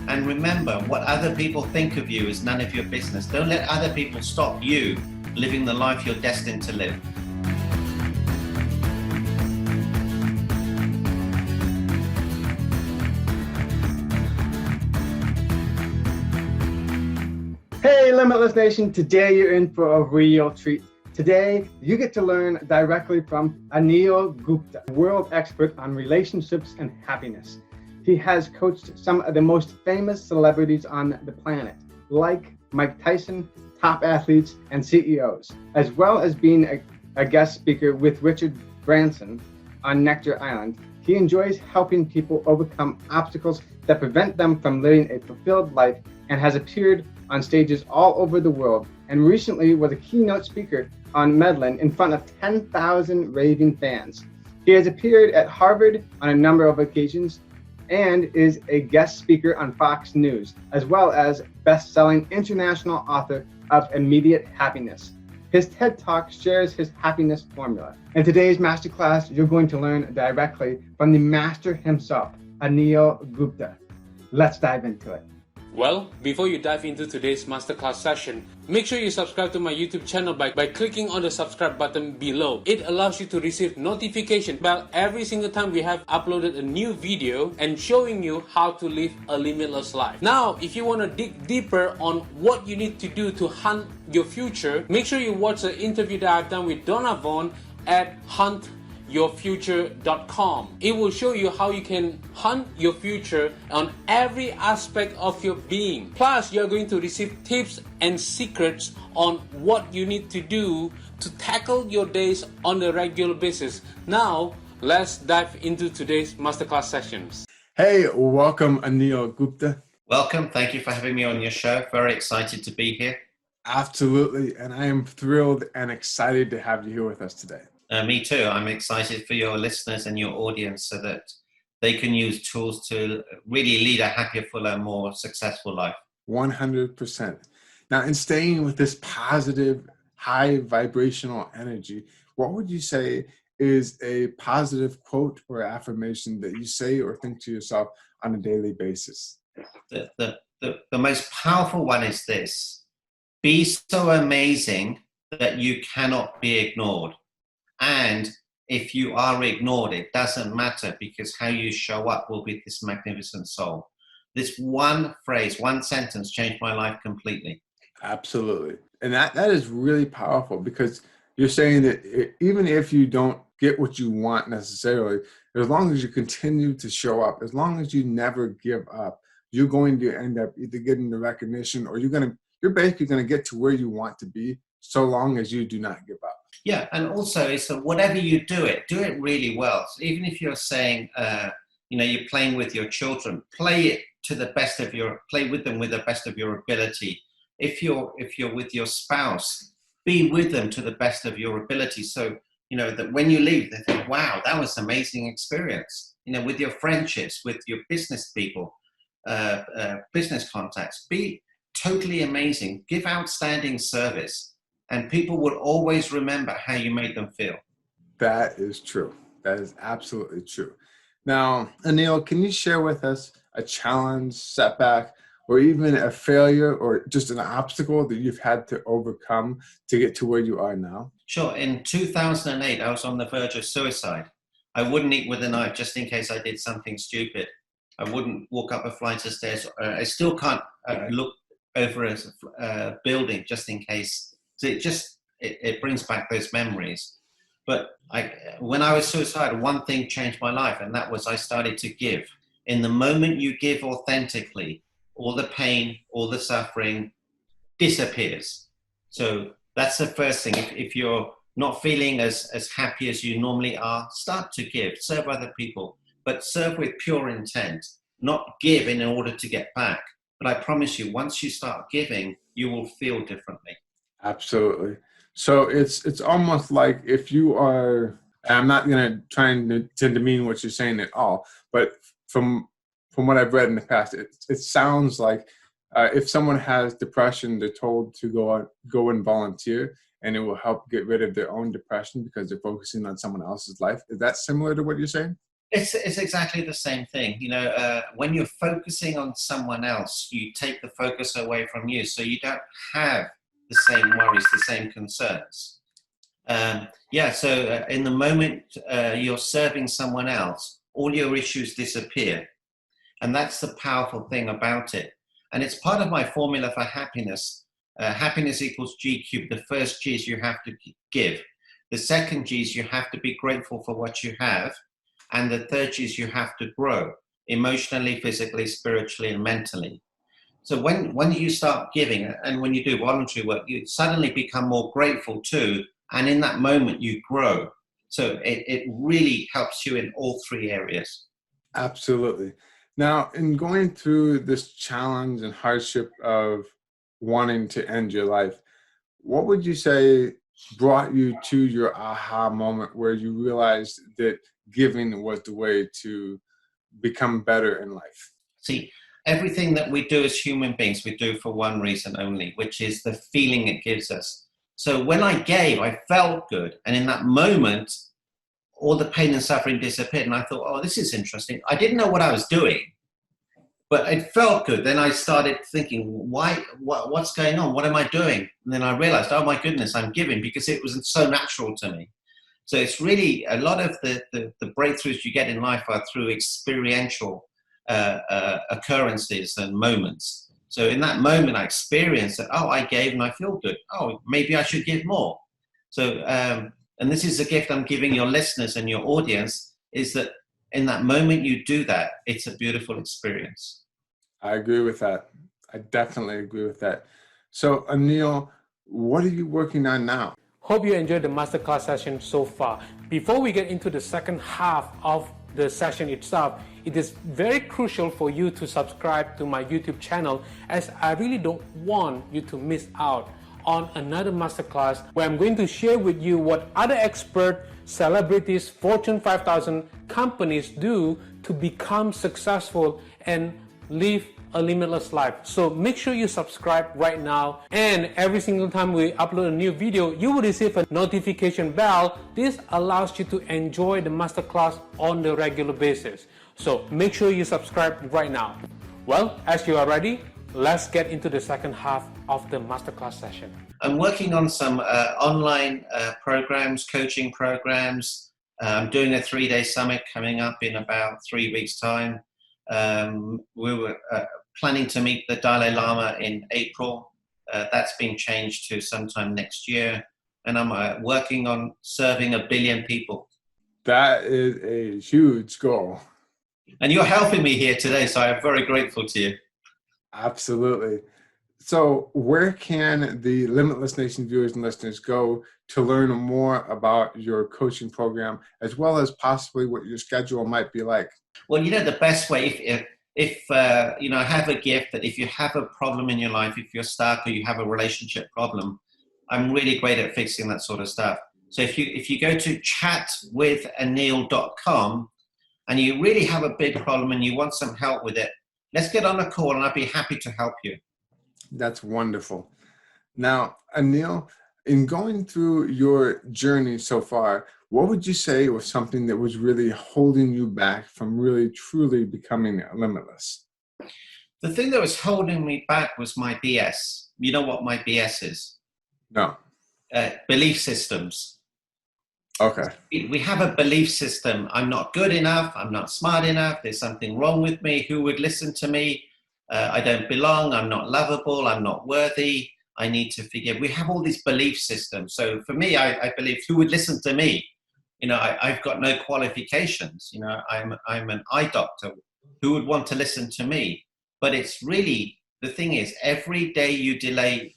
And remember, what other people think of you is none of your business. Don't let other people stop you living the life you're destined to live. Hey, Limitless Nation. Today you're in for a real treat. Today, you get to learn directly from Anil Gupta, world expert on relationships and happiness. He has coached some of the most famous celebrities on the planet, like Mike Tyson, top athletes, and CEOs, as well as being a guest speaker with Richard Branson on Nectar Island. He enjoys helping people overcome obstacles that prevent them from living a fulfilled life and has appeared on stages all over the world, and recently was a keynote speaker on Medellin in front of 10,000 raving fans. He has appeared at Harvard on a number of occasions and is a guest speaker on Fox News, as well as best-selling international author of Immediate Happiness. His TED Talk shares his happiness formula. In today's masterclass, you're going to learn directly from the master himself, Anil Gupta. Let's dive into it. Well, before you dive into today's masterclass session, make sure you subscribe to my YouTube channel by clicking on the subscribe button below. It allows you to receive notification about every single time we have uploaded a new video and showing you how to live a limitless life. Now, if you want to dig deeper on what you need to do to hunt your future, make sure you watch the interview that I've done with Donna Vaughn at huntyourfuture.com. It will show you how you can hunt your future on every aspect of your being. Plus, you're going to receive tips and secrets on what you need to do to tackle your days on a regular basis. Now, let's dive into today's masterclass sessions. Hey, welcome Anil Gupta. Welcome. Thank you for having me on your show. Very excited to be here. Absolutely, and I am thrilled and excited to have you here with us today. Me too. I'm excited for your listeners and your audience so that they can use tools to really lead a happier, fuller, more successful life. 100%. Now, in staying with this positive, high vibrational energy, what would you say is a positive quote or affirmation that you say or think to yourself on a daily basis? The most powerful one is this: be so amazing that you cannot be ignored. And if you are ignored, it doesn't matter, because how you show up will be this magnificent soul. This one phrase, one sentence changed my life completely. Absolutely. And that is really powerful, because you're saying that even if you don't get what you want necessarily, as long as you continue to show up, as long as you never give up, you're going to end up either getting the recognition or you're basically going to get to where you want to be, so long as you do not give up. Yeah, and also it's that whatever you do it really well. So even if you're saying, you're playing with your children, play with them with the best of your ability. If you're with your spouse, be with them to the best of your ability. So, that when you leave, they think, wow, that was an amazing experience. With your friendships, with your business people, business contacts, be totally amazing. Give outstanding service. And people will always remember how you made them feel. That is true. That is absolutely true. Now, Anil, can you share with us a challenge, setback, or even a failure or just an obstacle that you've had to overcome to get to where you are now? Sure. In 2008, I was on the verge of suicide. I wouldn't eat with a knife just in case I did something stupid. I wouldn't walk up a flight of stairs. I still can't look over a building just in case. So it brings back those memories. But when I was suicidal, one thing changed my life, and that was I started to give. In the moment you give authentically, all the pain, all the suffering disappears. So that's the first thing. If you're not feeling as happy as you normally are, start to give, serve other people, but serve with pure intent, not give in order to get back. But I promise you, once you start giving, you will feel differently. Absolutely. So it's almost like if you are, I'm not going to try and to demean what you're saying at all, but from what I've read in the past, it sounds like if someone has depression, they're told to go and volunteer, and it will help get rid of their own depression because they're focusing on someone else's life. Is that similar to what you're saying? It's exactly the same thing. When you're focusing on someone else, you take the focus away from you, so you don't have the same worries, the same concerns. So in the moment you're serving someone else, all your issues disappear. And that's the powerful thing about it. And it's part of my formula for happiness. Happiness equals G cubed. The first G is you have to give. The second G is you have to be grateful for what you have. And the third G is you have to grow emotionally, physically, spiritually, and mentally. So when you start giving, and when you do voluntary work, you suddenly become more grateful too. And in that moment, you grow. So it really helps you in all three areas. Absolutely. Now, in going through this challenge and hardship of wanting to end your life, what would you say brought you to your aha moment where you realized that giving was the way to become better in life? See, everything that we do as human beings, we do for one reason only, which is the feeling it gives us. So when I gave, I felt good. And in that moment, all the pain and suffering disappeared. And I thought, oh, this is interesting. I didn't know what I was doing, but it felt good. Then I started thinking, what's going on? What am I doing? And then I realized, oh my goodness, I'm giving, because it was so natural to me. So it's really a lot of the breakthroughs you get in life are through experiential occurrences and moments. So in that moment, I experienced that, oh, I gave and I feel good. Oh, maybe I should give more. So, and this is a gift I'm giving your listeners and your audience, is that in that moment you do that, it's a beautiful experience. I agree with that. I definitely agree with that. So, Anil, what are you working on now? Hope you enjoyed the masterclass session so far. Before we get into the second half of the session itself, it is very crucial for you to subscribe to my YouTube channel, as I really don't want you to miss out on another masterclass where I'm going to share with you what other expert celebrities, Fortune 5000 companies do to become successful and live a limitless life. So make sure you subscribe right now, and every single time we upload a new video, you will receive a notification bell. This allows you to enjoy the masterclass on the regular basis. So make sure you subscribe right now. Well, as you are ready, let's get into the second half of the masterclass session. I'm working on some online programs, coaching programs. I'm doing a 3-day summit coming up in about 3 weeks' time. We were planning to meet the Dalai Lama in April. That's been changed to sometime next year. And I'm working on serving 1 billion people. That is a huge goal. And you're helping me here today, so I'm very grateful to you. Absolutely. So where can the Limitless Nation viewers and listeners go to learn more about your coaching program, as well as possibly what your schedule might be like? Well, the best way, if I have a gift that if you have a problem in your life, if you're stuck or you have a relationship problem, I'm really great at fixing that sort of stuff. So if you go to chatwithanil.com and you really have a big problem and you want some help with it, let's get on a call and I'll be happy to help you. That's wonderful. Now, Anil, in going through your journey so far, what would you say was something that was really holding you back from really truly becoming limitless? The thing that was holding me back was my BS. You know what my BS is? No. Belief systems. Okay. We have a belief system. I'm not good enough. I'm not smart enough. There's something wrong with me. Who would listen to me? I don't belong. I'm not lovable. I'm not worthy. I need to forgive. We have all these belief systems. So for me, I believe, who would listen to me? I've got no qualifications. I'm an eye doctor. Who would want to listen to me? But it's really, the thing is, every day you delay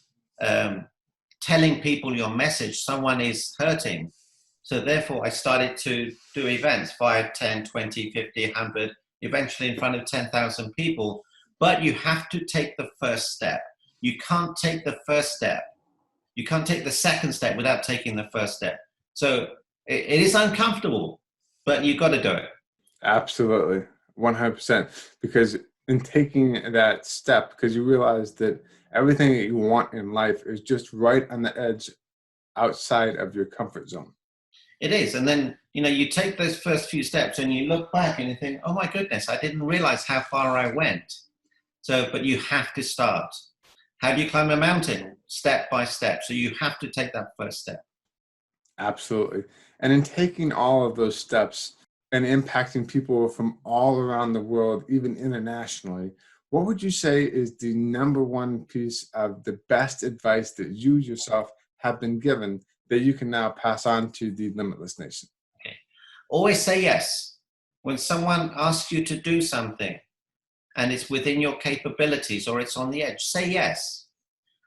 telling people your message, someone is hurting. So therefore, I started to do events, 5, 10, 20, 50, 100, eventually in front of 10,000 people. But you have to take the first step. You can't take the first step. You can't take the second step without taking the first step. So it is uncomfortable, but you've got to do it. Absolutely, 100%. Because in taking that step, because you realize that everything that you want in life is just right on the edge outside of your comfort zone. It is. And then, you take those first few steps and you look back and you think, oh my goodness, I didn't realize how far I went. So, but you have to start. How do you climb a mountain? Step by step. So you have to take that first step. Absolutely. And in taking all of those steps and impacting people from all around the world, even internationally, what would you say is the number one piece of the best advice that you yourself have been given that you can now pass on to the Limitless Nation? Okay. Always say yes. When someone asks you to do something and it's within your capabilities or it's on the edge, say yes.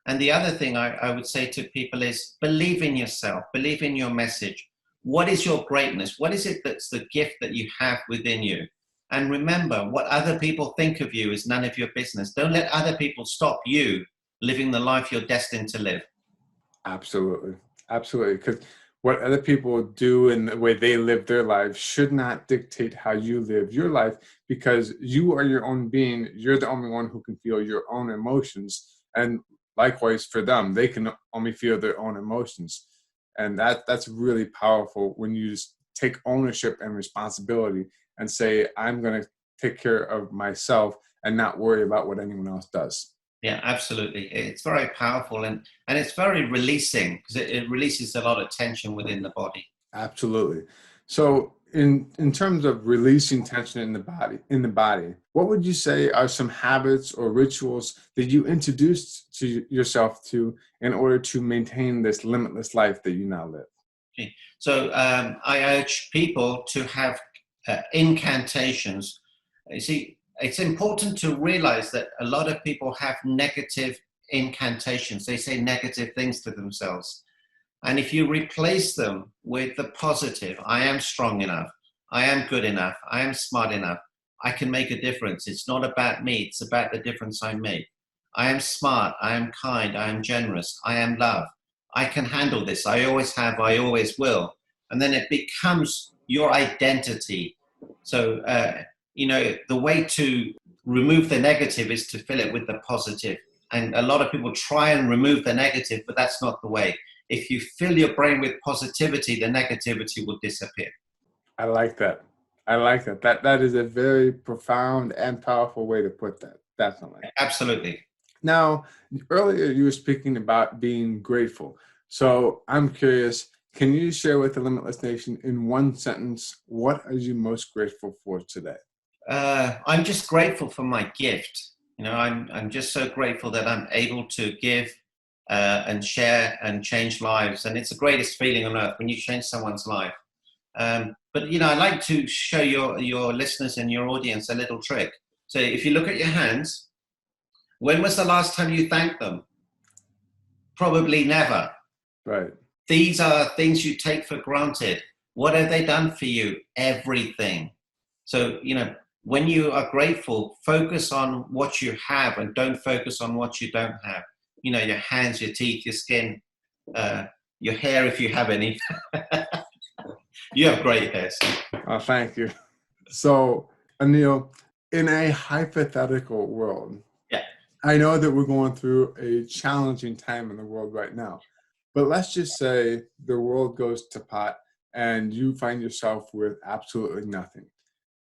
And the other thing I would say to people is believe in yourself, believe in your message. What is your greatness? What is it that's the gift that you have within you? And remember, what other people think of you is none of your business. Don't let other people stop you living the life you're destined to live. Absolutely. Absolutely. Because what other people do and the way they live their lives should not dictate how you live your life, because you are your own being. You're the only one who can feel your own emotions. And likewise for them, they can only feel their own emotions. And that's really powerful when you just take ownership and responsibility and say, I'm going to take care of myself and not worry about what anyone else does. Yeah, absolutely. It's very powerful and it's very releasing because it releases a lot of tension within the body. Absolutely. So in terms of releasing tension in the body, what would you say are some habits or rituals that you introduced to yourself to in order to maintain this limitless life that you now live? Okay. So I urge people to have incantations. You see, it's important to realize that a lot of people have negative incantations. They say negative things to themselves. And if you replace them with the positive, I am strong enough, I am good enough, I am smart enough, I can make a difference. It's not about me, it's about the difference I make. I am smart, I am kind, I am generous, I am love. I can handle this, I always have, I always will. And then it becomes your identity. So, the way to remove the negative is to fill it with the positive. And a lot of people try and remove the negative, but that's not the way. If you fill your brain with positivity, the negativity will disappear. I like that. I like that. That is a very profound and powerful way to put that. Definitely. Absolutely. Now, earlier you were speaking about being grateful. So I'm curious, can you share with the Limitless Nation in one sentence, what are you most grateful for today? I'm just grateful for my gift. I'm just so grateful that I'm able to give and share and change lives. And it's the greatest feeling on earth when you change someone's life. But I'd like to show your listeners and your audience a little trick. So if you look at your hands, when was the last time you thanked them? Probably never. Right. These are things you take for granted. What have they done for you? Everything. So, when you are grateful, focus on what you have and don't focus on what you don't have. Your hands, your teeth, your skin, your hair, if you have any. You have great hair. Oh, thank you. So, Anil, in a hypothetical world, yeah, I know that we're going through a challenging time in the world right now, but let's just say the world goes to pot and you find yourself with absolutely nothing.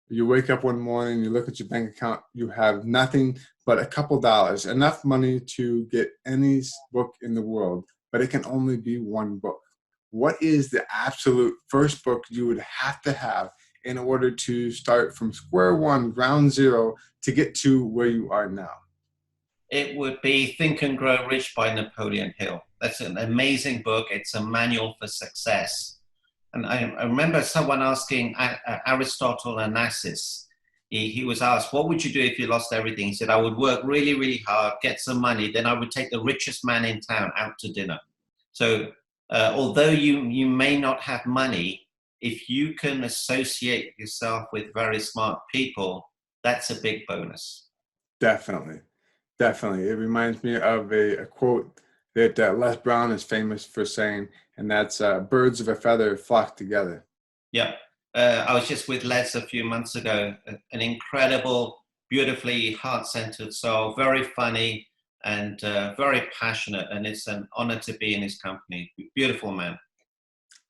You wake up one morning, you look at your bank account, you have nothing but a couple dollars, enough money to get any book in the world, but it can only be one book. What is the absolute first book you would have to have in order to start from square one, ground zero, to get to where you are now? It would be Think and Grow Rich by Napoleon Hill. That's an amazing book. It's a manual for success. And I remember someone asking Aristotle Onassis, he was asked, what would you do if you lost everything? He said, I would work really, really hard, get some money, then I would take the richest man in town out to dinner. So although you may not have money, if you can associate yourself with very smart people, that's a big bonus. Definitely. Definitely. It reminds me of a quote that Les Brown is famous for saying, and that's birds of a feather flock together. Yeah. I was just with Les a few months ago, an incredible, beautifully heart-centered soul, very funny and very passionate. And it's an honor to be in his company. Beautiful man.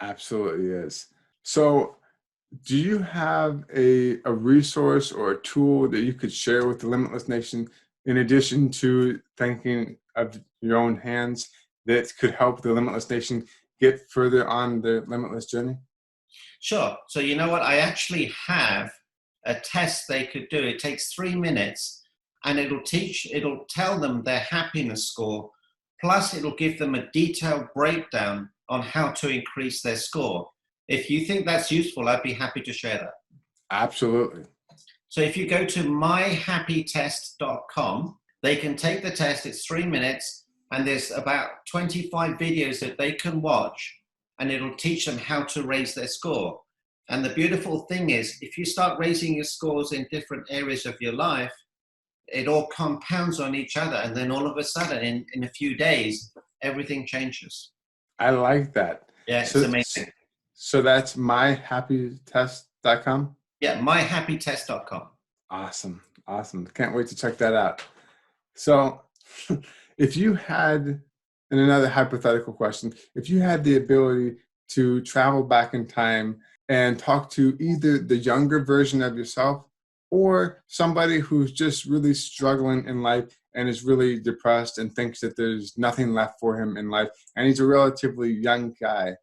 Absolutely is. So do you have a resource or a tool that you could share with the Limitless Nation in addition to thinking of your own hands that could help the Limitless Nation get further on the Limitless journey? Sure. So you know what? I actually have a test they could do. It takes 3 minutes, and it'll tell them their happiness score, plus it'll give them a detailed breakdown on how to increase their score. If you think that's useful, I'd be happy to share that. Absolutely. So if you go to myhappytest.com, they can take the test. It's 3 minutes, and there's about 25 videos that they can watch, and it'll teach them how to raise their score. And the beautiful thing is, if you start raising your scores in different areas of your life, it all compounds on each other. And then all of a sudden, in a few days, everything changes. I like that. Yeah, it's amazing. So that's myhappytest.com? Yeah, myhappytest.com. Awesome. Awesome. Can't wait to check that out. So if you had, in another hypothetical question, if you had the ability to travel back in time and talk to either the younger version of yourself or somebody who's just really struggling in life and is really depressed and thinks that there's nothing left for him in life, and he's a relatively young guy,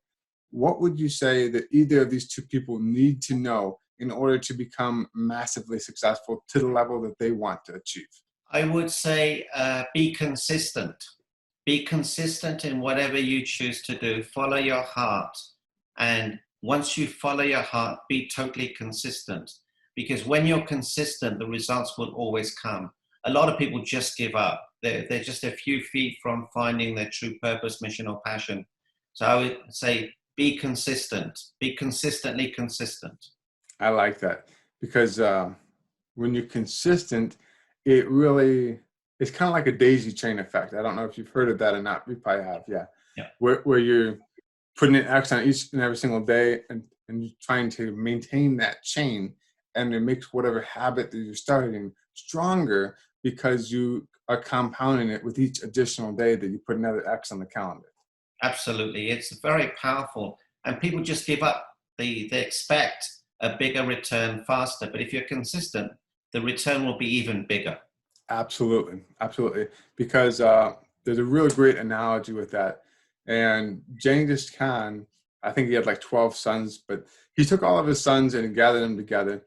what would you say that either of these two people need to know in order to become massively successful to the level that they want to achieve? I would say be consistent. Be consistent in whatever you choose to do. Follow your heart. And once you follow your heart, be totally consistent. Because when you're consistent, the results will always come. A lot of people just give up. They're just a few feet from finding their true purpose, mission, or passion. So I would say be consistent. Be consistently consistent. I like that, because when you're consistent, it really, it's kind of like a daisy chain effect. I don't know if you've heard of that or not. You probably have, yeah. Where you're putting an X on each and every single day and you're trying to maintain that chain, and it makes whatever habit that you're starting stronger because you are compounding it with each additional day that you put another X on the calendar. Absolutely. It's very powerful. And people just give up. They expect a bigger return faster. But if you're consistent, the return will be even bigger. Absolutely. Absolutely. Because there's a real great analogy with that. And Genghis Khan, I think he had like 12 sons, but he took all of his sons and gathered them together,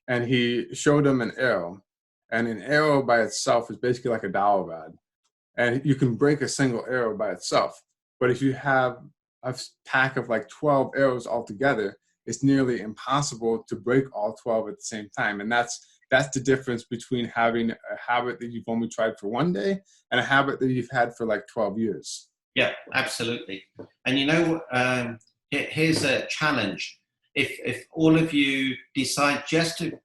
and he showed them an arrow. And an arrow by itself is basically like a dowel rod. And you can break a single arrow by itself. But if you have a pack of like 12 arrows all together, it's nearly impossible to break all 12 at the same time. And that's the difference between having a habit that you've only tried for one day and a habit that you've had for like 12 years. Yeah, absolutely. And you know, here's a challenge. If all of you decide just to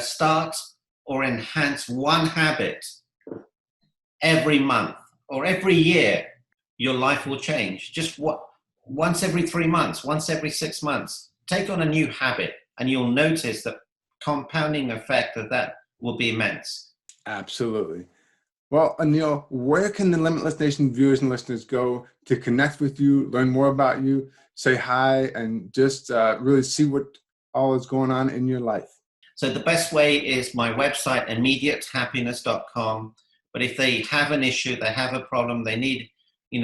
start or enhance one habit every month or every year, your life will change. Just once every 3 months, once every 6 months, take on a new habit, and you'll notice the compounding effect of that will be immense. Absolutely. Well, Anil, where can the Limitless Nation viewers and listeners go to connect with you, learn more about you, say hi, and just really see what all is going on in your life? So the best way is my website, immediatehappiness.com. But if they have an issue, they have a problem, they need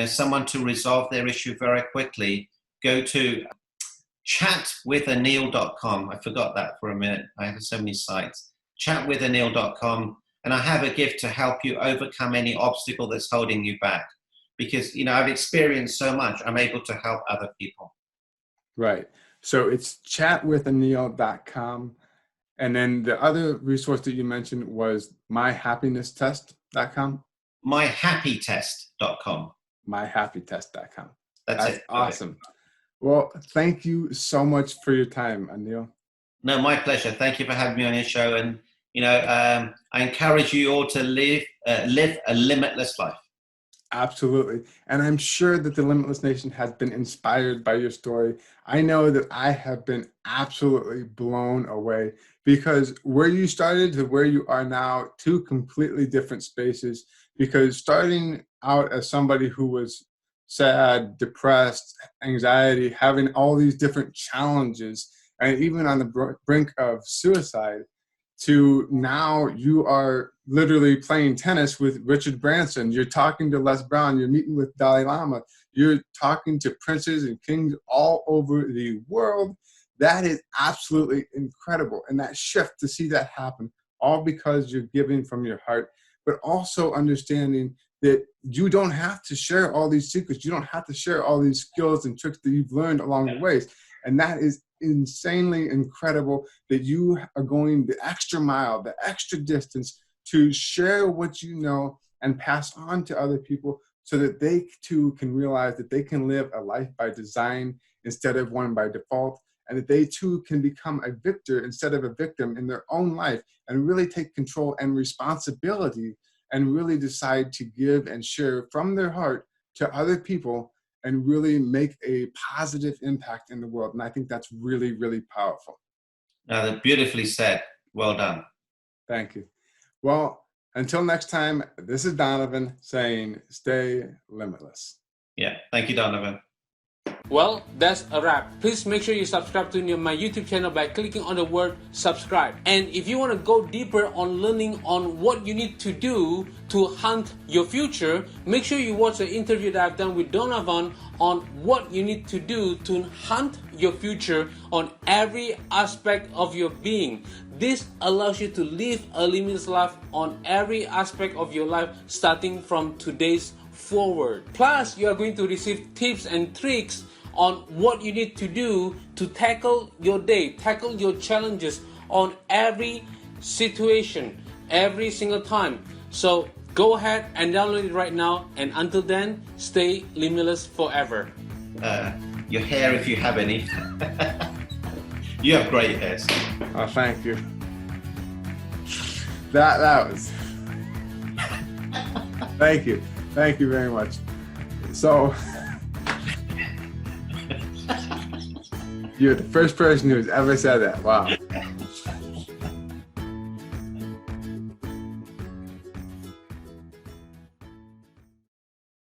someone to resolve their issue very quickly, go to chatwithanil.com. I forgot that for a minute. I have so many sites. Chatwithanil.com. And I have a gift to help you overcome any obstacle that's holding you back. Because, I've experienced so much, I'm able to help other people. Right. So it's chatwithanil.com. And then the other resource that you mentioned was myhappiness.com. Myhappytest.com. Myhappytest.com. That's it. Awesome. Well, thank you so much for your time, Anil. No, my pleasure. Thank you for having me on your show. And, I encourage you all to live a limitless life. Absolutely. And I'm sure that the Limitless Nation has been inspired by your story. I know that I have been absolutely blown away, because where you started to where you are now, two completely different spaces. Because starting out as somebody who was sad, depressed, anxiety, having all these different challenges, and even on the brink of suicide, to now you are literally playing tennis with Richard Branson. You're talking to Les Brown. You're meeting with Dalai Lama. You're talking to princes and kings all over the world. That is absolutely incredible. And that shift, to see that happen, all because you're giving from your heart, but also understanding that you don't have to share all these secrets. You don't have to share all these skills and tricks that you've learned along the ways. And that is insanely incredible, that you are going the extra mile, the extra distance to share what you know and pass on to other people, so that they too can realize that they can live a life by design instead of one by default, and that they too can become a victor instead of a victim in their own life, and really take control and responsibility, and really decide to give and share from their heart to other people, and really make a positive impact in the world. And I think that's really, really powerful. Beautifully said. Well done. Thank you. Well, until next time, this is Donovan saying, stay limitless. Yeah. Thank you, Donovan. Well, that's a wrap. Please make sure you subscribe to my YouTube channel by clicking on the word subscribe. And if you want to go deeper on learning on what you need to do to hunt your future, make sure you watch the interview that I've done with Donovan on what you need to do to hunt your future on every aspect of your being. This allows you to live a limitless life on every aspect of your life, starting from today's forward. Plus, you are going to receive tips and tricks on what you need to do to tackle your day, tackle your challenges on every situation, every single time. So go ahead and download it right now. And until then, stay limitless forever. Your hair, if you have any. You have great hair. Oh, thank you. That was. Thank you. Thank you very much. So, you're the first person who's ever said that. Wow.